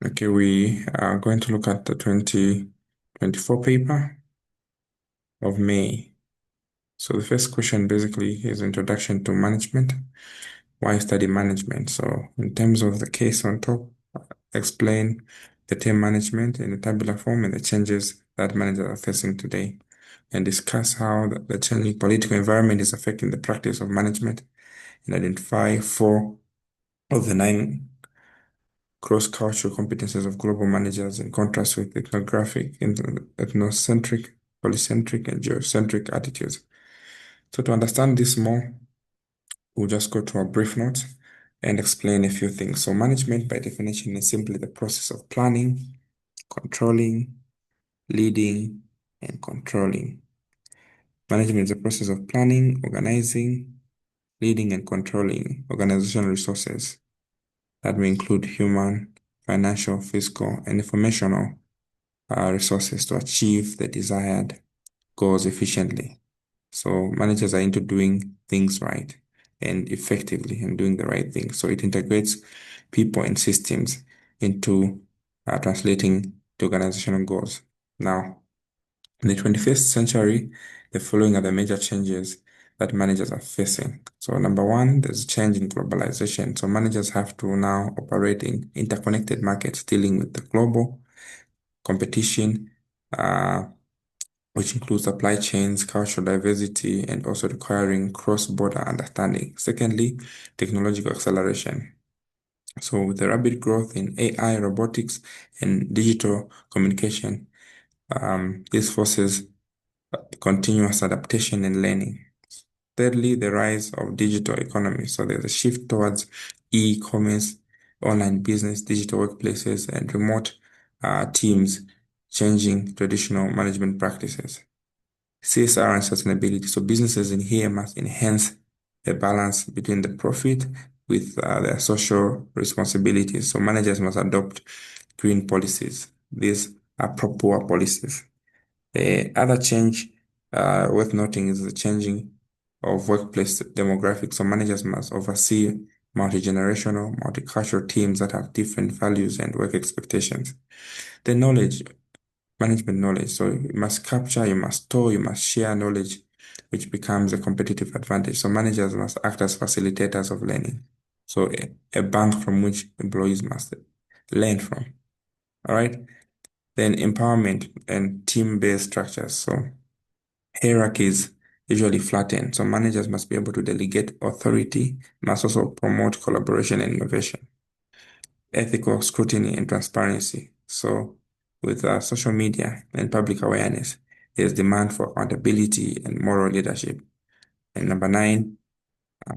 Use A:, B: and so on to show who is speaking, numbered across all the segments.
A: Okay, we are going to look at the 2024 paper of May. So the first question basically is introduction to management. Why study management? So in terms of the case on top, explain the term management in a tabular form and the changes that managers are facing today, and discuss how the changing political environment is affecting the practice of management, and identify four of the nine cross-cultural competences of global managers in contrast with ethnographic, ethnocentric, polycentric, and geocentric attitudes. So to understand this more, we'll just go to our brief notes and explain a few things. So management, by definition, is simply the process of planning, controlling, leading, and controlling. Management is the process of planning, organizing, leading, and controlling organizational resources that may include human, financial, physical, and informational resources to achieve the desired goals efficiently. So managers are into doing things right and effectively and doing the right thing. So it integrates people and systems into translating the organizational goals. Now, in the 21st century, the following are the major changes that managers are facing. So number one, there's a change in globalization. So managers have to now operate in interconnected markets dealing with the global competition, uh, which includes supply chains, cultural diversity, and also requiring cross-border understanding. Secondly, technological acceleration. So with the rapid growth in AI, robotics, and digital communication, this forces continuous adaptation and learning. Thirdly, the rise of digital economy. So there's a shift towards e-commerce, online business, digital workplaces, and remote teams, changing traditional management practices. CSR and sustainability. So businesses in here must enhance the balance between the profit with their social responsibilities. So managers must adopt green policies. These are proper policies. The other change worth noting is the changing of workplace demographics. So managers must oversee multi-generational, multicultural teams that have different values and work expectations. The knowledge, management knowledge. So you must capture, you must store, you must share knowledge, which becomes a competitive advantage. So managers must act as facilitators of learning. So a bank from which employees must learn from. All right. Then empowerment and team-based structures. So hierarchies usually flatten. So managers must be able to delegate authority, must also promote collaboration and innovation. Ethical scrutiny and transparency. So with social media and public awareness, there's demand for accountability and moral leadership. And number nine,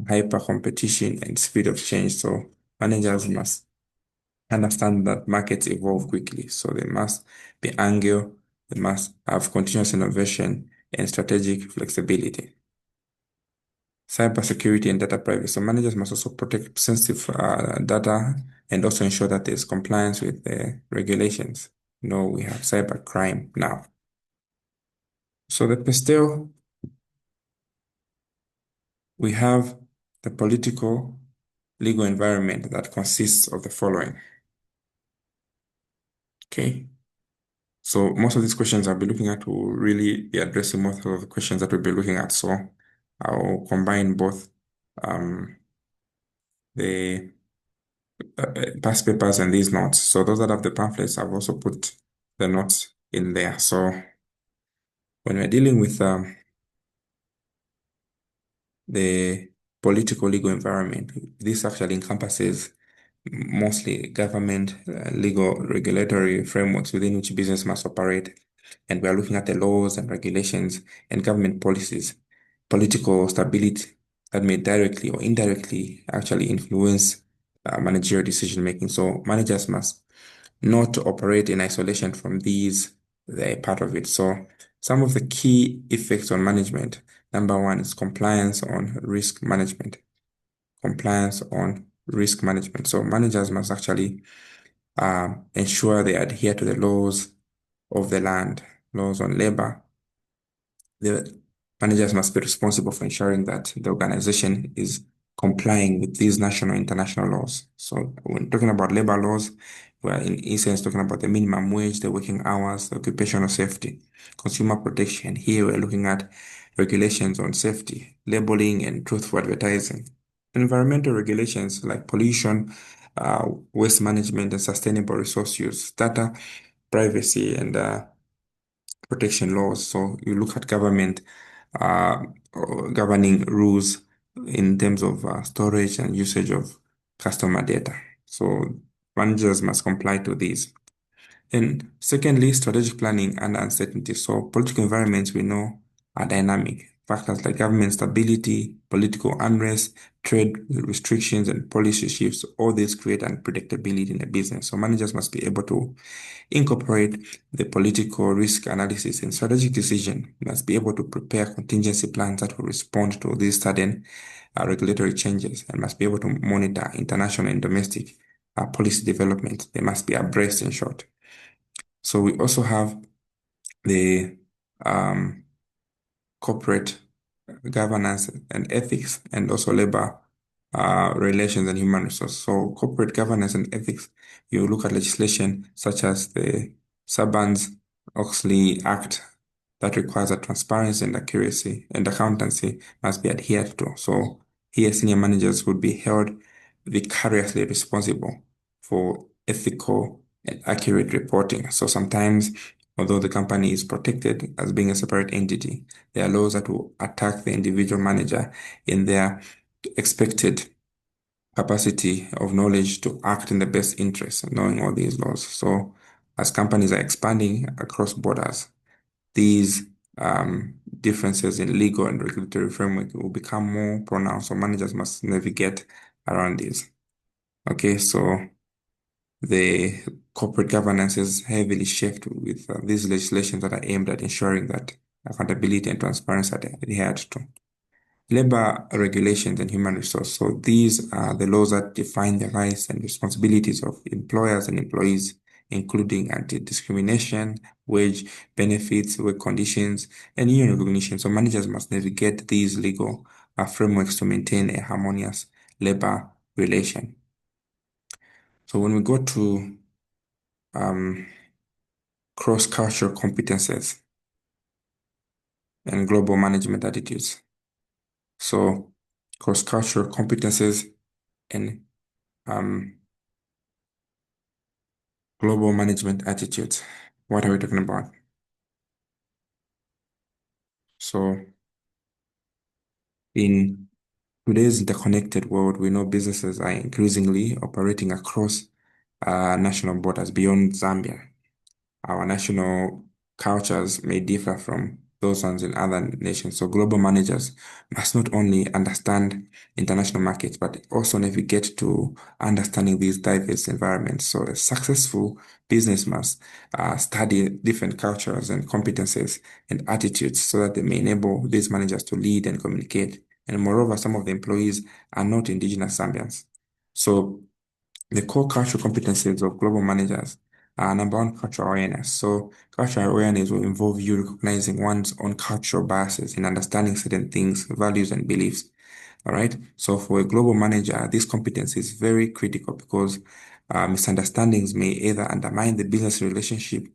A: hyper competition and speed of change. So managers must understand that markets evolve quickly. So they must be agile, they must have continuous innovation and strategic flexibility. Cybersecurity and data privacy. So managers must also protect sensitive data and also ensure that there's compliance with the regulations. No, we have cybercrime now. So the pastel, we have the political legal environment that consists of the following. Okay. So most of these questions I'll be looking at will really be addressing most of the questions that we'll be looking at. So I'll combine both the past papers and these notes. So those that have the pamphlets, I've also put the notes in there. So when we're dealing with the political legal environment, this actually encompasses mostly government, legal regulatory frameworks within which business must operate. And we are looking at the laws and regulations and government policies, political stability that may directly or indirectly actually influence managerial decision making. So managers must not operate in isolation from these, they're part of it. So some of the key effects on management. Number one is compliance on risk management. Compliance on risk management. So managers must actually ensure they adhere to the laws of the land, laws on labor. The managers must be responsible for ensuring that the organization is complying with these national and international laws. So when talking about labor laws, We're in essence talking about the minimum wage, the working hours, the occupational safety, consumer protection. Here we're looking at regulations on safety, labeling, and truthful advertising. Environmental regulations like pollution, waste management, and sustainable resource use, data privacy, and protection laws. So you look at government uh, governing rules in terms of storage and usage of customer data. So managers must comply to these. And secondly, strategic planning and uncertainty. So political environments we know are dynamic. Factors like government stability, political unrest, trade restrictions, and policy shifts, all these create unpredictability in a business. So managers must be able to incorporate the political risk analysis and strategic decision, must be able to prepare contingency plans that will respond to these sudden regulatory changes, and must be able to monitor international and domestic policy development. They must be abreast, in short. So we also have the um, corporate governance and ethics, and also labor relations and human resources. So corporate governance and ethics, you look at legislation such as the Sarbanes-Oxley Act that requires that transparency and accuracy and accountancy must be adhered to. So here senior managers would be held vicariously responsible for ethical and accurate reporting. So sometimes, although the company is protected as being a separate entity, there are laws that will attack the individual manager in their expected capacity of knowledge to act in the best interest, knowing all these laws. So as companies are expanding across borders, these differences in legal and regulatory framework will become more pronounced. So managers must navigate around these. Okay, so the corporate governance is heavily shaped with these legislations that are aimed at ensuring that accountability and transparency are adhered to. Labor regulations and human resource. So these are the laws that define the rights and responsibilities of employers and employees, including anti-discrimination, wage benefits, work conditions, and union recognition. So managers must navigate these legal frameworks to maintain a harmonious labor relation. So when we go to um, cross-cultural competences and global management attitudes. So cross-cultural competences and um, global management attitudes. What are we talking about? So in today's interconnected world, we know businesses are increasingly operating across national borders beyond Zambia. Our national cultures may differ from those ones in other nations. So global managers must not only understand international markets, but also navigate to understanding these diverse environments. So a successful business must study different cultures and competences and attitudes so that they may enable these managers to lead and communicate. And moreover, some of the employees are not indigenous Zambians. So the core cultural competencies of global managers are number one, cultural awareness. So cultural awareness will involve you recognizing one's own cultural biases and understanding certain things, values, and beliefs. All right. So for a global manager, this competence is very critical because misunderstandings may either undermine the business relationship,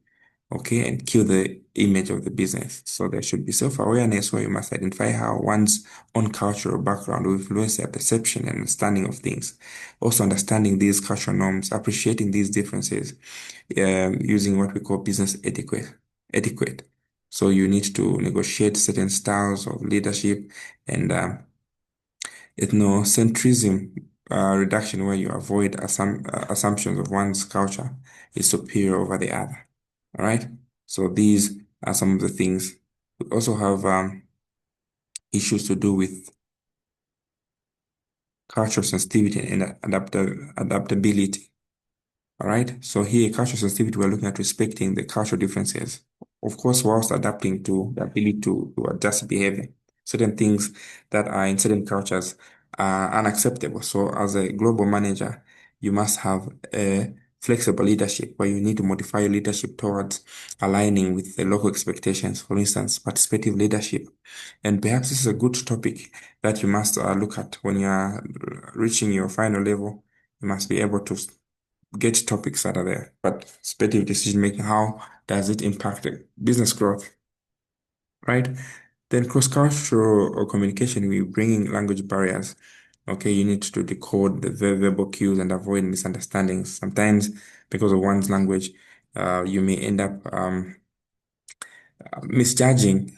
A: okay, and kill the image of the business. So there should be self-awareness where you must identify how one's own cultural background will influence their perception and understanding of things. Also understanding these cultural norms, appreciating these differences, using what we call business etiquette. So you need to negotiate certain styles of leadership and ethnocentrism reduction, where you avoid assumptions of one's culture is superior over the other. All right. So these are some of the things. We also have issues to do with cultural sensitivity and adaptability. All right. So here, cultural sensitivity, we're looking at respecting the cultural differences. Of course, whilst adapting to the ability to adjust behavior. Certain things that are in certain cultures are unacceptable. So as a global manager, you must have a flexible leadership where you need to modify your leadership towards aligning with the local expectations. For instance, participative leadership. And perhaps this is a good topic that you must look at when you are reaching your final level. You must be able to get topics that are there, but speculative decision making, how does it impact the business growth, right? Then cross-cultural or communication, we bring in language barriers. Okay, you need to decode the verbal cues and avoid misunderstandings. Sometimes, because of one's language, you may end up misjudging.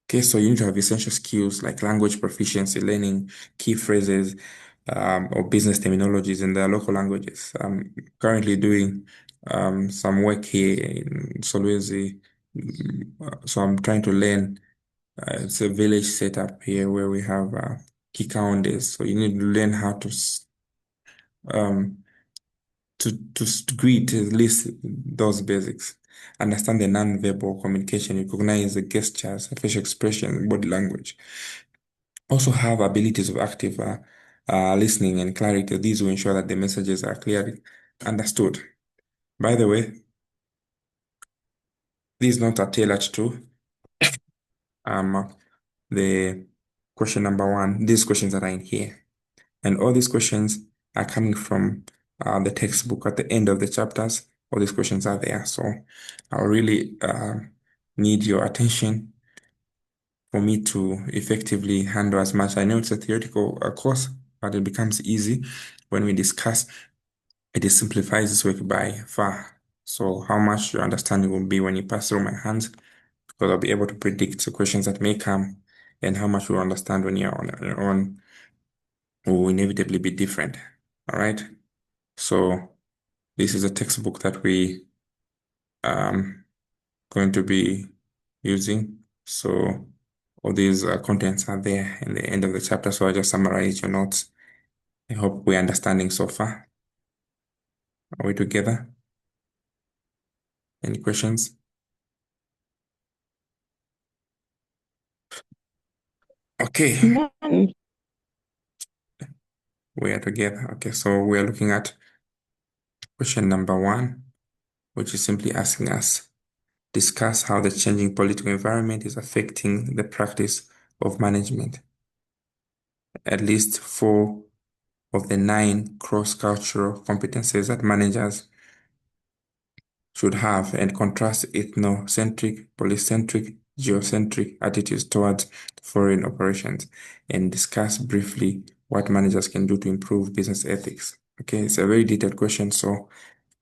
A: Okay, so you need to have essential skills like language proficiency, learning key phrases, or business terminologies in their local languages. I'm currently doing some work here in Solwezi, so I'm trying to learn. It's a village setup here where we have Kikaondes. So you need to learn how um, to greet at least those basics. Understand the non-verbal communication, recognize the gestures, facial expression, body language. Also have abilities of active listening and clarity. These will ensure that the messages are clearly understood. By the way, these notes are tailored to the question number one, these questions that are in here. And all these questions are coming from the textbook at the end of the chapters. All these questions are there. So I'll really need your attention for me to effectively handle as much. I know it's a theoretical course, but it becomes easy when we discuss. It simplifies this work by far. So how much your understanding will be when you pass through my hands, because I'll be able to predict the questions that may come, and how much you understand when you're on your own will inevitably be different. All right. So this is a textbook that we going to be using. So all these contents are there in the end of the chapter. So I just summarize your notes. I hope we're understanding so far. Are we together? Any questions? Okay,
B: None.
A: we are together. Okay, so we are looking at question number one, which is simply asking us, discuss how the changing political environment is affecting the practice of management. At least four of the nine cross-cultural competencies that managers should have, and contrast ethnocentric, polycentric, geocentric attitudes towards foreign operations, and discuss briefly what managers can do to improve business ethics. Okay, it's a very detailed question, so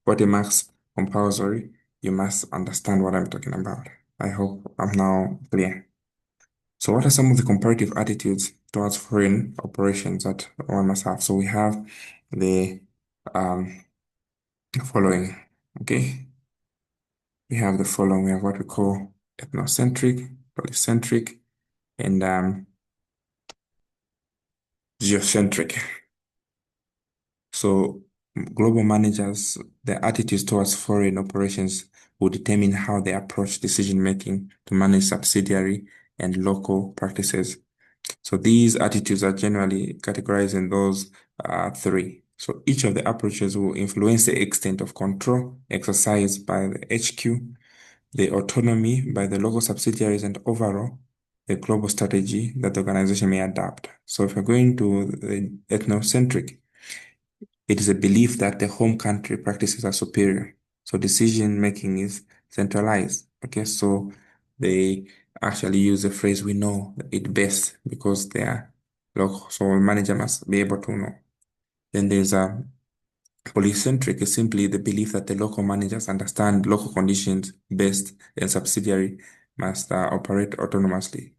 A: 40 marks compulsory. You must understand what I'm talking about. I hope I'm now clear. So what are some of the comparative attitudes towards foreign operations that one must have? So we have the um, following, okay? We have the following. We have what we call ethnocentric, polycentric, and geocentric. So global managers, their attitudes towards foreign operations will determine how they approach decision making to manage subsidiary and local practices. So these attitudes are generally categorized in those three. So each of the approaches will influence the extent of control exercised by the HQ, the autonomy by the local subsidiaries, and overall the global strategy that the organization may adopt. So if you're going to the ethnocentric, it is a belief that the home country practices are superior. So decision making is centralized. Okay, so they actually use the phrase we know it best because they are local. So a manager must be able to know. Then there's a polycentric is simply the belief that the local managers understand local conditions best and subsidiary must operate autonomously.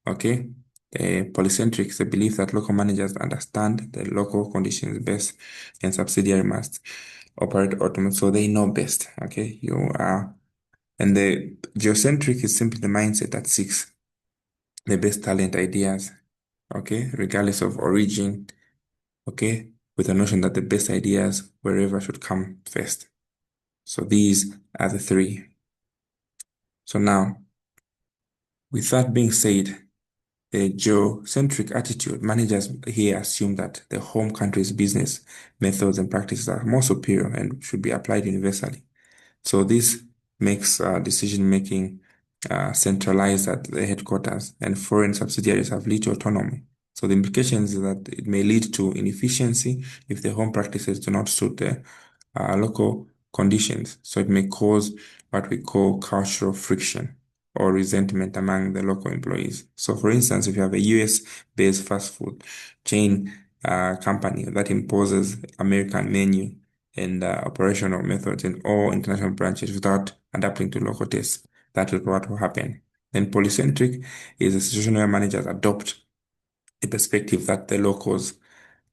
A: Okay? Polycentric is the belief that local managers understand the local conditions best and subsidiary must operate autonomously, so they know best. Okay? And the geocentric is simply the mindset that seeks the best talent ideas, okay, regardless of origin, okay, with the notion that the best ideas wherever should come first. So these are the three. So now, with that being said, the geocentric attitude, managers here assume that the home country's business methods and practices are more superior and should be applied universally. So this makes decision making centralized at the headquarters, and foreign subsidiaries have little autonomy. So the implications is that it may lead to inefficiency if the home practices do not suit the local conditions. So it may cause what we call cultural friction or resentment among the local employees. So, for instance, if you have a US-based fast food chain company that imposes American menu and operational methods in all international branches without adapting to local tastes, that is what will happen. Then polycentric is a situation where managers adopt a perspective that the locals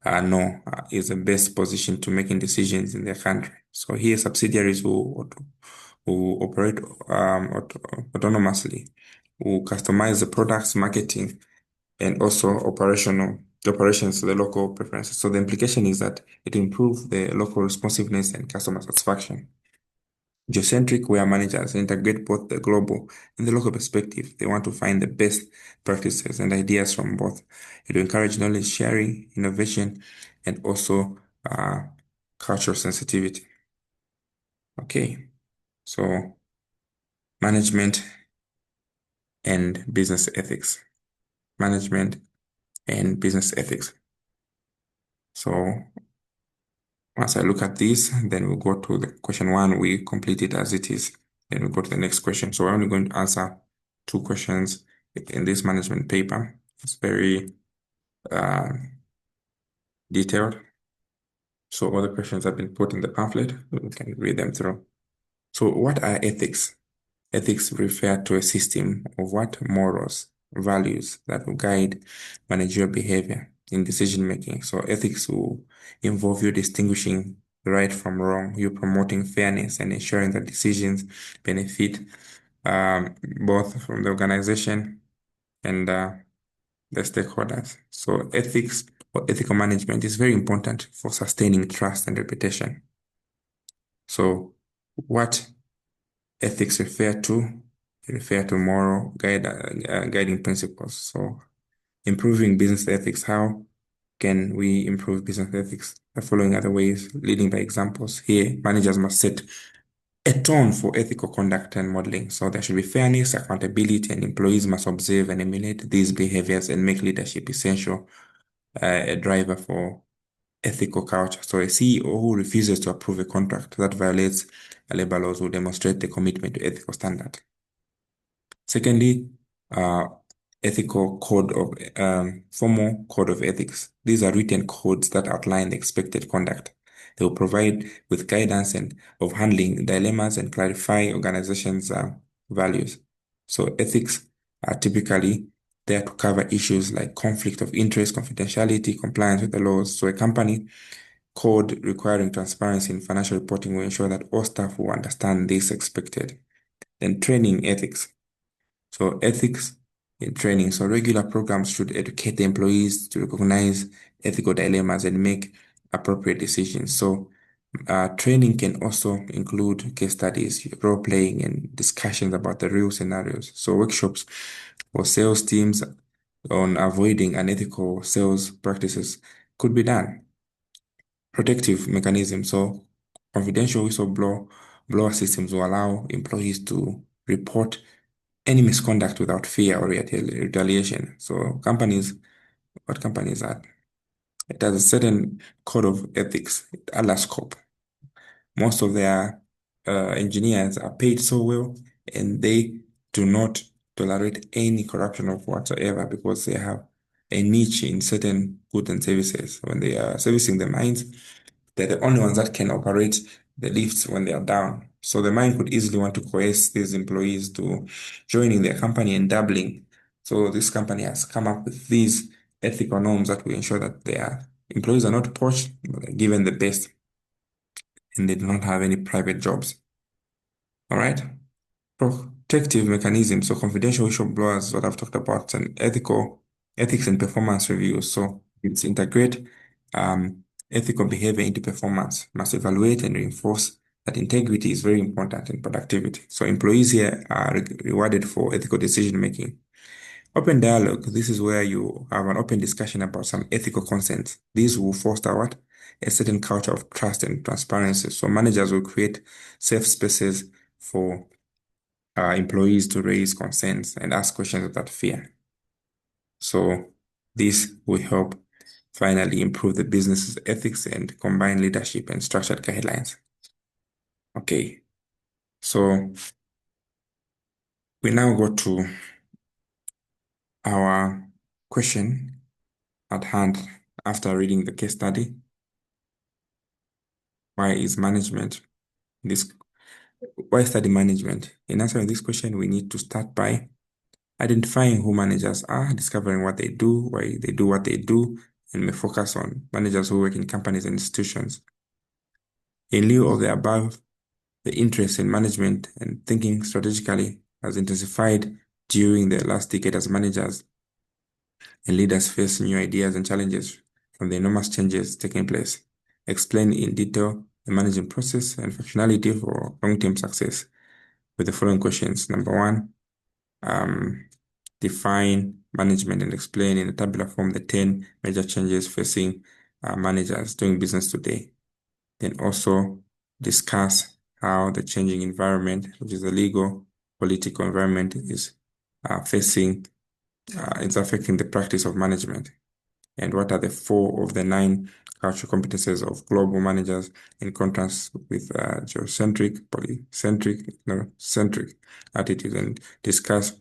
A: know is the best position to making decisions in their country. So here, subsidiaries who operate autonomously, who customize the products, marketing, and also operations to the local preferences. So the implication is that it improves the local responsiveness and customer satisfaction. Geocentric, where managers integrate both the global and the local perspective. They want to find the best practices and ideas from both. It will encourage knowledge sharing, innovation, and also cultural sensitivity. Okay, so management and business ethics. Management and business ethics. So once I look at this, then we'll go to the question one. We complete it as it is. Then we go to the next question. So we're only going to answer two questions in this management paper. It's very uh, detailed. So all the questions have been put in the pamphlet. We can read them through. So what are ethics? Ethics refer to a system of what morals, values that will guide managerial behavior in decision making. So ethics will involve you distinguishing right from wrong, you promoting fairness and ensuring that decisions benefit both from the organization and the stakeholders. So ethics or ethical management is very important for sustaining trust and reputation. So what ethics refer to moral guiding principles. So improving business ethics, how can we improve business ethics? The following are the ways, leading by examples. Here, managers must set a tone for ethical conduct and modeling. So there should be fairness, accountability, and employees must observe and emulate these behaviors and make leadership essential, a driver for ethical culture. So a CEO who refuses to approve a contract that violates labor laws will demonstrate the commitment to ethical standard. Secondly, uh, formal code of ethics. These are written codes that outline the expected conduct. They will provide with guidance and of handling dilemmas and clarify organizations' values. So ethics are typically there to cover issues like conflict of interest, confidentiality, compliance with the laws. So a company code requiring transparency in financial reporting will ensure that all staff will understand this expected. Then training ethics. So ethics in training. So regular programs should educate the employees to recognize ethical dilemmas and make appropriate decisions. So training can also include case studies, role playing, and discussions about the real scenarios. So workshops for sales teams on avoiding unethical sales practices could be done. Protective mechanisms. So confidential blower systems will allow employees to report any misconduct without fear or retaliation. So what companies are, it has a certain code of ethics, Atlas Scope. Most of their engineers are paid so well, and they do not tolerate any corruption of whatsoever because they have a niche in certain goods and services. When they are servicing the mines, they're the only ones that can operate the lifts when they are down. So the mine could easily want to coerce these employees to joining their company and doubling. So this company has come up with these ethical norms that will ensure that their employees are not poached, but they're given the best and they do not have any private jobs. All right. Protective mechanisms, so confidential whistleblowers, what I've talked about, and ethics and performance reviews. So it's integrate ethical behavior into performance, must evaluate and reinforce that integrity is very important in productivity. So employees here are rewarded for ethical decision making. Open dialogue. This is where you have an open discussion about some ethical concerns. These will foster what? A certain culture of trust and transparency. So managers will create safe spaces for employees to raise concerns and ask questions without fear. So this will help finally improve the business's ethics and combine leadership and structured guidelines. Okay, so we now go to our question at hand after reading the case study. Why is management this? Why study management? In answering this question, we need to start by identifying who managers are, discovering what they do, why they do what they do, and may focus on managers who work in companies and institutions. In lieu of the above, the interest in management and thinking strategically has intensified during the last decade as managers and leaders face new ideas and challenges from the enormous changes taking place. Explain in detail the managing process and functionality for long-term success with the following questions. Number one, um, define management and explain in a tabular form the 10 major changes facing managers doing business today. Then also discuss how the changing environment, which is the legal, political environment, is it's affecting the practice of management. And what are the four of the nine cultural competences of global managers in contrast with geocentric, polycentric, no, centric attitudes, and discuss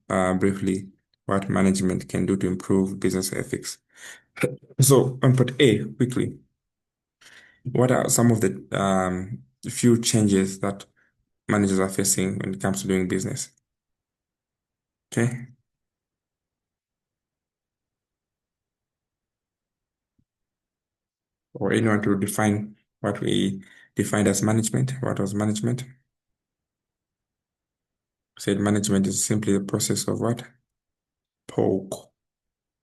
A: briefly what management can do to improve business ethics. So on part A, quickly, what are some of the few changes that managers are facing when it comes to doing business? Okay. Or anyone to define what we defined as management? What was management? Said management is simply the process of what? POC,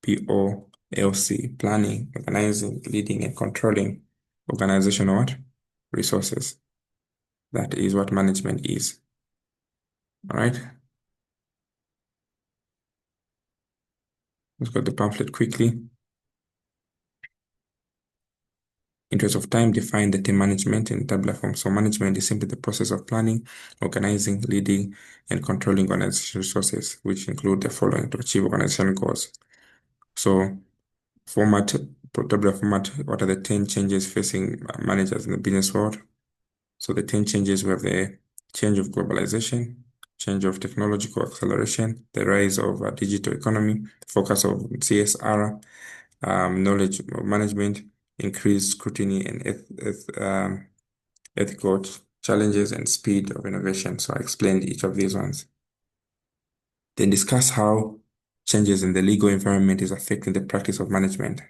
A: POLC, planning, organizing, leading, and controlling organizational what? Resources. That is what management is. All right. Let's go to the pamphlet quickly. Interest of time, define the term management in tabular form. So management is simply the process of planning, organizing, leading, and controlling organizational resources, which include the following to achieve organizational goals. So format, tabular format, what are the 10 changes facing managers in the business world? So the 10 changes, we have the change of globalization, change of technological acceleration, the rise of a digital economy, focus of CSR, knowledge management, increased scrutiny and ethical challenges and speed of innovation. So I explained each of these ones. Then discuss how changes in the legal environment is affecting the practice of management.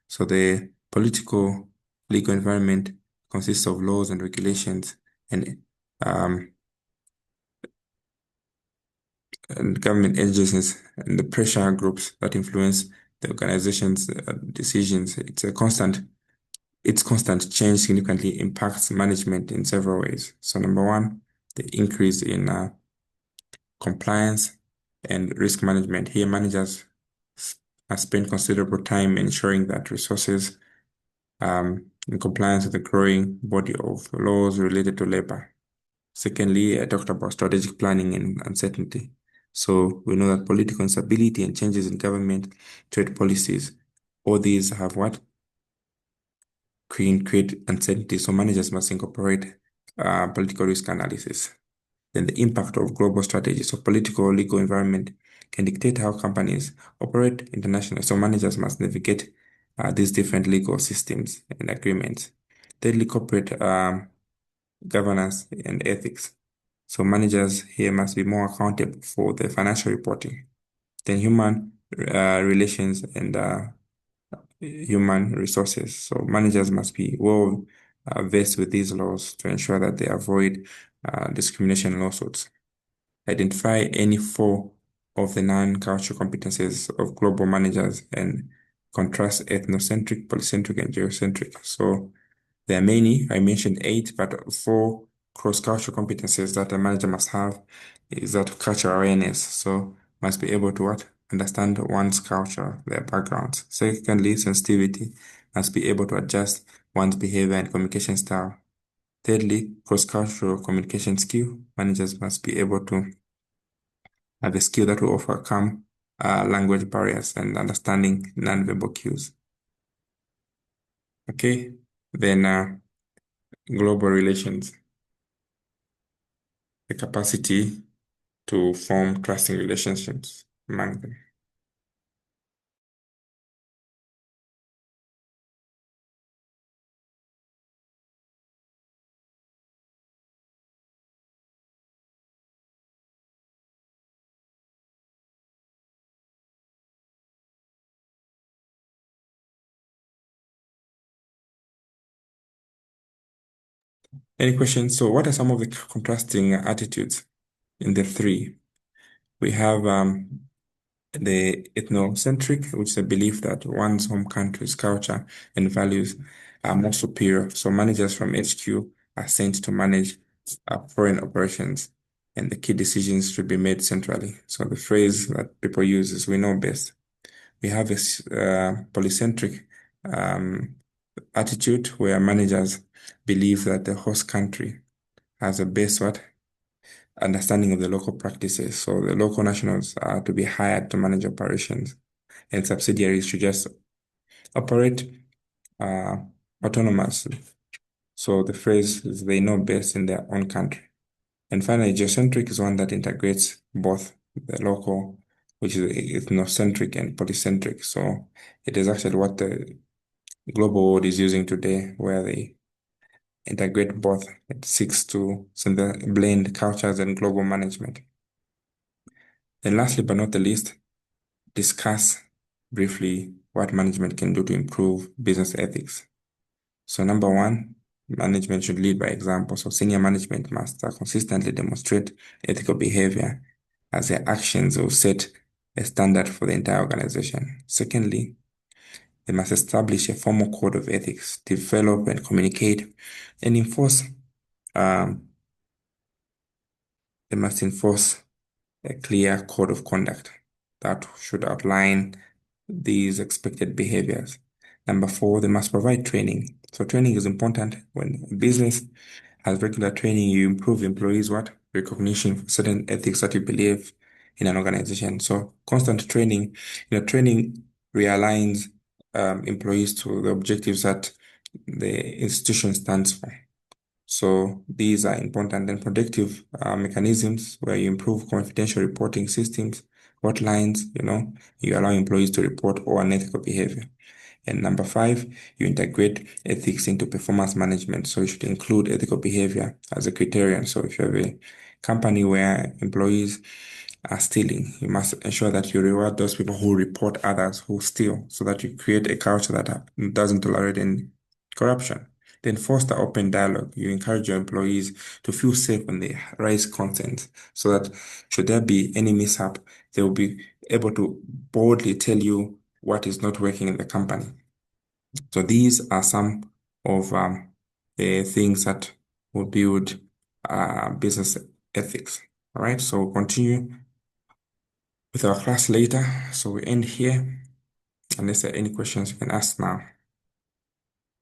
A: So the political legal environment consists of laws and regulations um, and government agencies and the pressure groups that influence the organization's decisions. Its constant change significantly impacts management in several ways. So number one, the increase in compliance and risk management. Here, managers have spent considerable time ensuring that resources in compliance with the growing body of laws related to labor. Secondly, I talked about strategic planning and uncertainty. So we know that political instability and changes in government trade policies, all these have what? Create uncertainty. So managers must incorporate political risk analysis. Then the impact of global strategies. So political legal environment can dictate how companies operate internationally. So managers must navigate these different legal systems and agreements. Thirdly, corporate governance and ethics. So managers here must be more accountable for the financial reporting. Then human relations and human resources. So managers must be well versed with these laws to ensure that they avoid discrimination lawsuits. Identify any four of the non-cultural competencies of global managers and contrast ethnocentric, polycentric, and geocentric. So there are many. I mentioned eight, but four cross-cultural competencies that a manager must have is that cultural awareness. So must be able to what? Understand one's culture, their backgrounds. Secondly, sensitivity must be able to adjust one's behavior and communication style. Thirdly, cross-cultural communication skill. Managers must be able to have a skill that will overcome language barriers and understanding non-verbal cues. Okay, then global relations. the capacity to form trusting relationships among them. Any questions? So what are some of the contrasting attitudes in the three? We have the ethnocentric, which is a belief that one's home country's culture and values are more superior. So managers from HQ are sent to manage foreign operations, and the key decisions should be made centrally. So the phrase that people use is "we know best." We have a polycentric um, attitude where managers believe that the host country has a best what understanding of the local practices. So the local nationals are to be hired to manage operations, and subsidiaries should just operate uh, autonomously. So the phrase is they know best in their own country. And finally, geocentric is one that integrates both the local, which is ethnocentric, and polycentric. So it is actually what the global world is using today, where they integrate both. It seeks to blend cultures and global management. And lastly, but not the least, discuss briefly what management can do to improve business ethics. So number one, management should lead by example. So senior management must consistently demonstrate ethical behavior as their actions will set a standard for the entire organization. Secondly, they must establish a formal code of ethics, develop and communicate and enforce. Um, they must enforce a clear code of conduct that should outline these expected behaviors. Number four, they must provide training. So training is important. When a business has regular training, you improve employees' what? Recognition for certain ethics that you believe in an organization. So constant training, training realigns employees to the objectives that the institution stands for. So these are important and predictive mechanisms where you improve confidential reporting systems, hotlines, you allow employees to report all unethical behavior. And number five, you integrate ethics into performance management. So you should include ethical behavior as a criterion. So if you have a company where employees are stealing, you must ensure that you reward those people who report others who steal so that you create a culture that doesn't tolerate any corruption. Then foster open dialogue. You encourage your employees to feel safe when they raise concerns so that should there be any mishap, they will be able to boldly tell you what is not working in the company. So these are some of the things that will build business ethics. All right, so we'll continue with our class later. So we end here. Unless there are any questions, you can ask now.